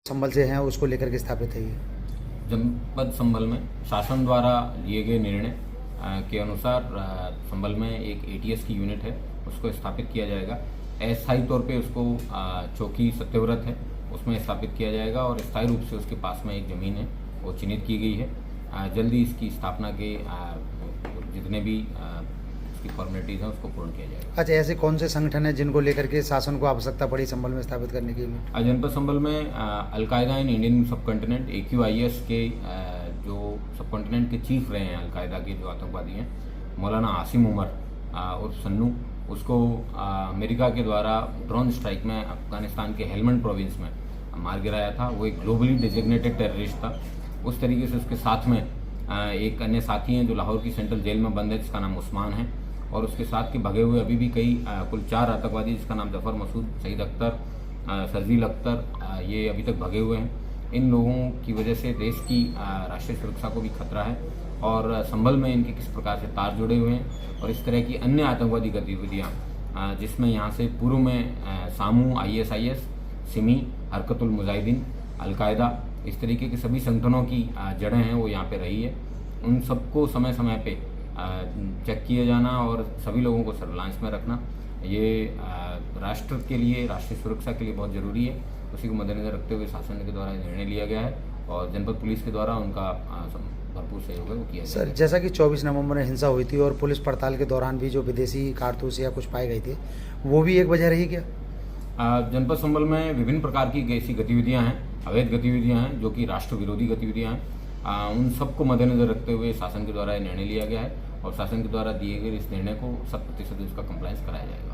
संबल से हैं उसको लेकर के स्थापित है ये। जनपद संबल में शासन द्वारा लिए गए निर्णय के अनुसार संबल में एक एटीएस की यूनिट है, उसको स्थापित किया जाएगा। अस्थायी तौर पे उसको चौकी सत्यव्रत है उसमें स्थापित किया जाएगा और स्थायी रूप से उसके पास में एक ज़मीन है वो चिन्हित की गई है। जल्दी इसकी स्थापना के जितने भी उसकी फॉर्मेलिटीज़ हैं उसको पूर्ण किया जाएगा। अच्छा, ऐसे कौन से संगठन हैं जिनको लेकर के शासन को आवश्यकता पड़ी संबल में स्थापित करने के लिए? जनपद संबल में al Qaeda in Indian subcontinent AQIS के जो सबकॉन्टिनेंट के चीफ रहे हैं अलकायदा के जो आतंकवादी हैं, मौलाना आसिम उमर उर्फ सन्नू, उसको अमेरिका के द्वारा ड्रोन स्ट्राइक में अफगानिस्तान के हेलमंड प्रोविंस में मार गिराया था। वो एक ग्लोबली डेजिग्नेटेड टेररिस्ट था। उस तरीके से उसके साथ में एक अन्य साथी हैं जो लाहौर की सेंट्रल जेल में बंद है, जिसका नाम उस्मान है, और उसके साथ के भगे हुए अभी भी कई कुल 4 आतंकवादी, जिसका नाम जफर मसूद, सईद अख्तर, शर्जील अख्तर, ये अभी तक भगे हुए हैं। इन लोगों की वजह से देश की राष्ट्रीय सुरक्षा को भी खतरा है और संभल में इनके किस प्रकार से तार जुड़े हुए हैं और इस तरह की अन्य आतंकवादी गतिविधियाँ जिसमें यहाँ से पूर्व में सामू, ISIS, सिमी, हरकतुल मुजाहिदीन, अलकायदा, इस तरीके के सभी संगठनों की जड़ें हैं वो यहाँ पे रही है। उन सबको समय समय पे चेक किए जाना और सभी लोगों को सर्विलांस में रखना ये राष्ट्र के लिए, राष्ट्रीय सुरक्षा के लिए बहुत ज़रूरी है। उसी को मद्देनजर रखते हुए शासन के द्वारा निर्णय लिया गया है और जनपद पुलिस के द्वारा उनका भरपूर सहयोग है वो किया सर, जैसा कि 24 नवंबर में हिंसा हुई थी और पुलिस पड़ताल के दौरान भी जो विदेशी कारतूस या कुछ पाए गए थे, वो भी एक वजह रही क्या? जनपद संबल में विभिन्न प्रकार की ऐसी गतिविधियाँ हैं, अवैध गतिविधियाँ हैं जो कि राष्ट्र विरोधी गतिविधियाँ हैं। उन सबको मद्देनजर रखते हुए शासन के द्वारा निर्णय लिया गया है और शासन के द्वारा दिए गए इस निर्णय को 100% उसका कंप्लायंस कराया जाएगा।